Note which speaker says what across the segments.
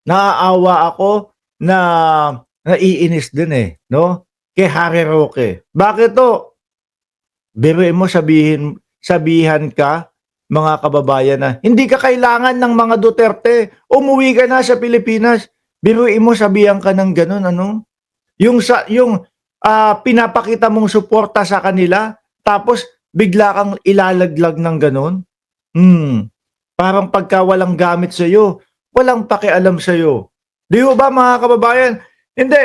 Speaker 1: naaawa ako na naiinis din, no, kay Harry Roque. Bakit 'to? Biruin mo sabihan ka, mga kababayan, na hindi ka kailangan ng mga Duterte, umuwi ka na sa Pilipinas. Biruin mo sabihan ka ng gano'n ano, pinapakita mong suporta sa kanila tapos bigla kang ilalaglag ng gano'n. Parang pagka walang gamit sa'yo, walang pakialam sa'yo. 'Di ho ba mga kababayan? Hindi,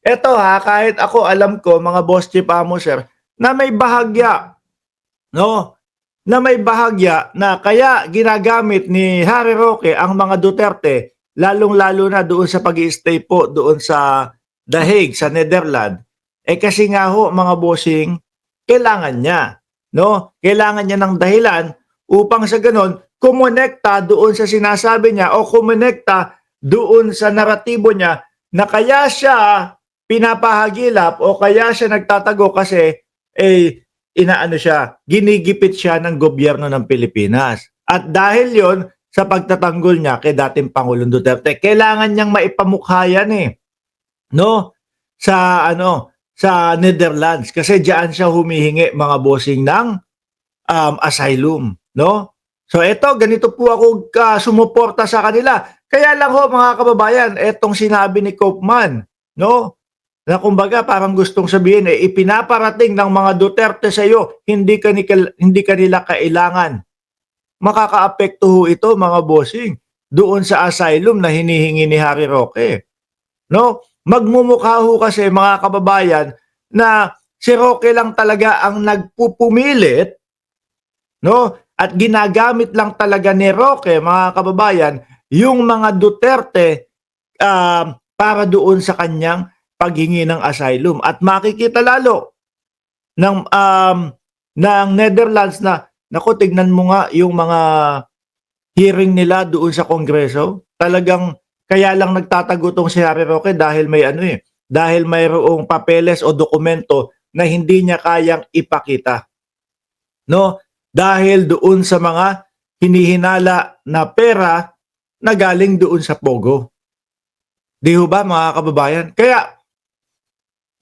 Speaker 1: eto kahit ako alam ko mga boss chief amo sir, na may bahagya, no, na may bahagya na kaya ginagamit ni Harry Roque ang mga Duterte, lalong-lalo na doon sa pag-i-stay po doon sa The Hague, sa Netherlands, kasi nga ho mga bossing, kailangan niya, no? Kailangan niya ng dahilan upang sa gano'n kumonekta doon sa sinasabi niya o kumonekta doon sa naratibo niya na kaya siya pinapahagilap o kaya siya nagtatago kasi inaano siya, ginigipit siya ng gobyerno ng Pilipinas. At dahil yon sa pagtatanggol niya kay dating Pangulong Duterte, kailangan niyang maipamukha yan no? Sa Netherlands kasi diyan siya humihingi mga bossing ng asylum, no? So eto, ganito po ako sumuporta sa kanila. Kaya lang ho mga kababayan, etong sinabi ni Koopman, no? Na kumbaga parang gustong sabihin ipinaparating ng mga Duterte sa iyo, hindi kanila kailangan. Makakaapekto ho ito mga bossing doon sa asylum na hinihingi ni Harry Roque, no? Magmumukha ho kasi mga kababayan na si Roque lang talaga ang nagpupumilit, no? At ginagamit lang talaga ni Roque mga kababayan yung mga Duterte para doon sa kanyang paghingi ng asylum. At makikita lalo ng Netherlands na, naku, tignan mo nga yung mga hearing nila doon sa Kongreso. Talagang kaya lang nagtatago tong si Harry Roque dahil may dahil mayroong papeles o dokumento na hindi niya kayang ipakita. No? Dahil doon sa mga hinihinala na pera na galing doon sa Pogo. Di ho ba mga kababayan? Kaya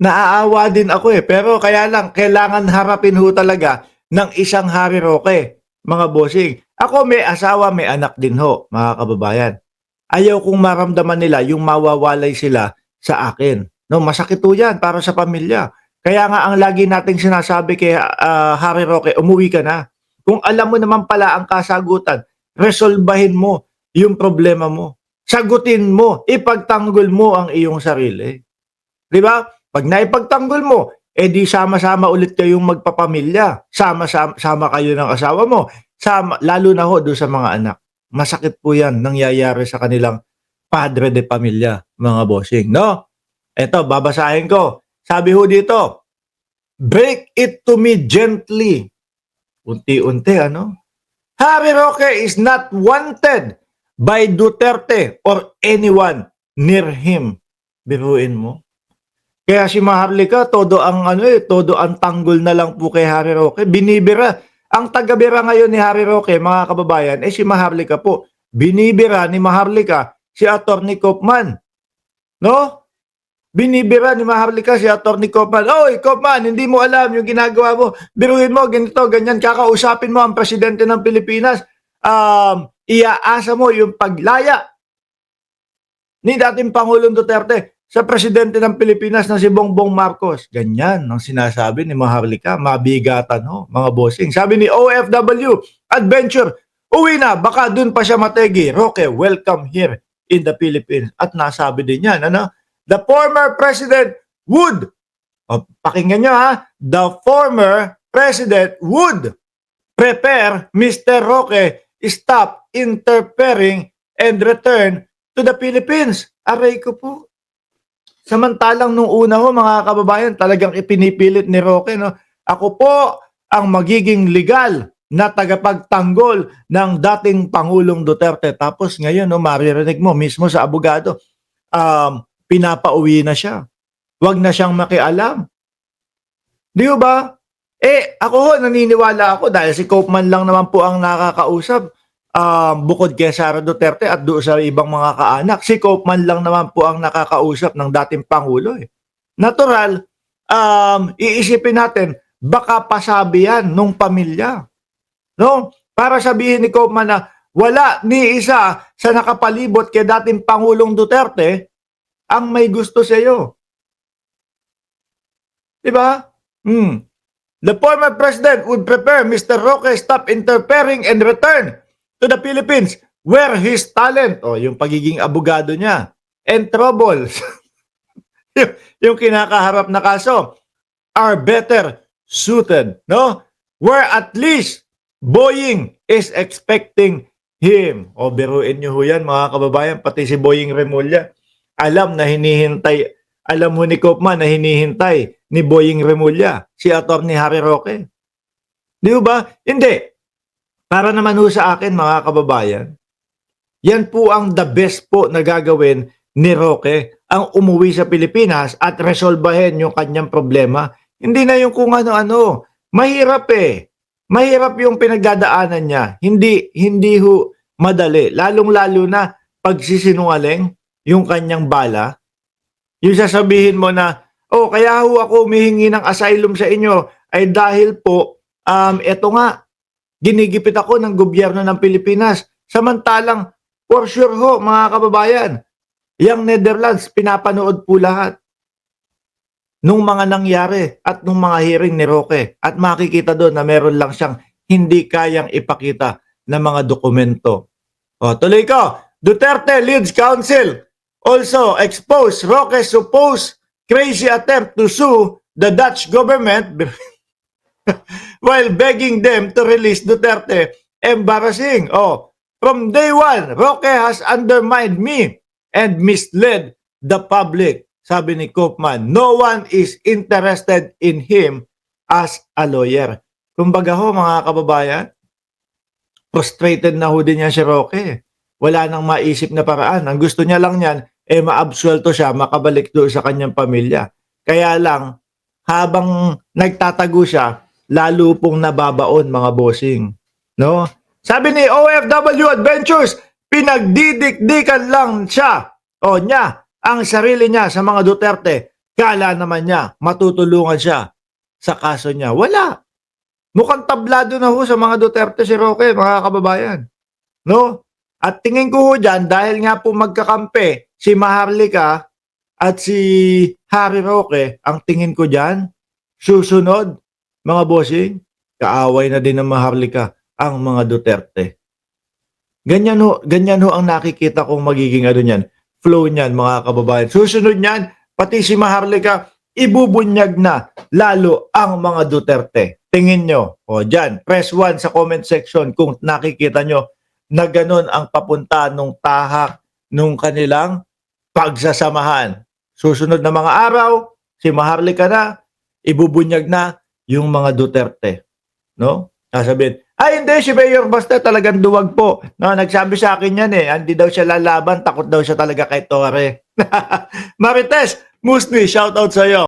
Speaker 1: naaawa din ako pero kaya lang kailangan harapin ho talaga ng isang Harry Roque, mga bossing. Ako may asawa, may anak din ho, mga kababayan. Ayaw kong maramdaman nila yung mawawalay sila sa akin. No, masakit ho yan para sa pamilya. Kaya nga ang lagi nating sinasabi kay Harry Roque, umuwi ka na. Kung alam mo naman pala ang kasagutan, resolbahin mo yung problema mo. Sagutin mo, ipagtanggol mo ang iyong sarili. Di ba? Pag naipagtanggol mo, di sama-sama ulit kayong magpapamilya. Sama kayo ng asawa mo. Lalo na ho doon sa mga anak. Masakit po yan nangyayari sa kanilang padre de pamilya, mga bossing. No? Eto, babasahin ko. Sabi ho dito, break it to me gently. Unti-unti, ano? Harry Roque is not wanted by Duterte or anyone near him. Biruin mo. Kaya si Maharlika, todo ang tanggol na lang po kay Harry Roque. Binibira. Ang taga-bira ngayon ni Harry Roque, mga kababayan, si Maharlika po. Binibira ni Maharlika si Atty. Koopman. No? Binibira ni Maharlika si Atty. Koopman. Oy, Koopman, hindi mo alam yung ginagawa mo. Biruin mo, ganito, ganyan. Kakausapin mo ang presidente ng Pilipinas. Iaasa mo yung paglaya ni dating Pangulong Duterte sa presidente ng Pilipinas na si Bongbong Marcos. Ganyan ang sinasabi ni Maharlika. Mabigatan ho, mga bossing. Sabi ni OFW Adventure, uwi na, baka dun pa siya mategi. Roque, welcome here in the Philippines. At nasabi din yan, the former president would, pakinggan nyo the former president would prepare Mr. Roque stop interfering and return to the Philippines. Aray ko po. Samantalang nung una ho mga kababayan, talagang ipinipilit ni Roque, no? Ako po ang magiging legal na tagapagtanggol ng dating Pangulong Duterte. Tapos ngayon, maririnig mo mismo sa abogado, pinapauwi na siya. Huwag na siyang makialam. Di ba? Ako ho, naniniwala ako dahil si Koopman lang naman po ang nakakausap. bukod kay Sara Duterte at doon sa ibang mga kaanak, si Koopman lang naman po ang nakakausap ng dating Pangulo eh. Natural, iisipin natin, baka pasabi yan nung pamilya. No? Para sabihin ni Koopman na wala ni isa sa nakapalibot kay dating Pangulong Duterte ang may gusto sa iyo. Diba? The former president would prepare Mr. Roque stop interfering and return to the Philippines where his talent, yung pagiging abogado niya, and troubles, yung kinakaharap na kaso, are better suited, no? Where at least Boying is expecting him. Biruin niyo ho yan mga kababayan, pati si Boying Remulla. Alam mo ni Koopman na hinihintay ni Boying Remulla, si Atty. Harry Roque. Di ba? Hindi. Para naman ho sa akin mga kababayan, yan po ang the best po na gagawin ni Roque, ang umuwi sa Pilipinas at resolbahin yung kanyang problema. Hindi na yung kung ano-ano. Mahirap eh. Mahirap yung pinagdadaanan niya. Hindi ho madali. Lalong-lalo na pagsisinungaling yung kanyang bala. Yung sasabihin mo na, kaya ho ako humihingi ng asylum sa inyo ay dahil po, eto nga, ginigipit ako ng gobyerno ng Pilipinas. Samantalang, for sure ho, mga kababayan, yung Netherlands, pinapanood po lahat nung mga nangyari at nung mga hearing ni Roque. At makikita doon na meron lang siyang hindi kayang ipakita na mga dokumento. Tuloy ko. Duterte leads council also exposed Roque's supposed crazy attempt to sue the Dutch government while begging them to release Duterte. Embarrassing. From day one, Roque has undermined me and misled the public. Sabi ni Koopman, no one is interested in him as a lawyer. Kumbaga ho mga kababayan, frustrated na ho din niya si Roque. Wala nang maisip na paraan. Ang gusto niya lang niyan, maabsuelto siya, makabalik doon sa kanyang pamilya. Kaya lang, habang nagtatago siya, lalo pong nababaon mga bossing. No? Sabi ni OFW Adventures, pinagdidikdikan lang siya niya ang sarili niya sa mga Duterte. Kala naman niya matutulungan siya sa kaso niya. Wala. Mukhang tablado na ho sa mga Duterte si Roque, mga kababayan. No? At tingin ko ho dyan, dahil nga po magkakampi si Maharlika at si Harry Roque, ang tingin ko dyan, susunod, mga bossing, kaaway na din ng Maharlika ang mga Duterte. Ganyan ho ang nakikita kong magiging niyan, flow niyan mga kababayan. Susunod niyan, pati si Maharlika, ibubunyag na lalo ang mga Duterte. Tingin nyo, dyan, press 1 sa comment section kung nakikita nyo na ganun ang papunta nung tahak nung kanilang pagsasamahan. Susunod na mga araw, si Maharlika na, ibubunyag na yung mga Duterte. No? Sasabihin, hindi, si Mayor Baste talagang duwag po. No, nagsabi sa akin yan hindi daw siya lalaban, takot daw siya talaga kay Torre. Marites, Musni, shout out sa iyo.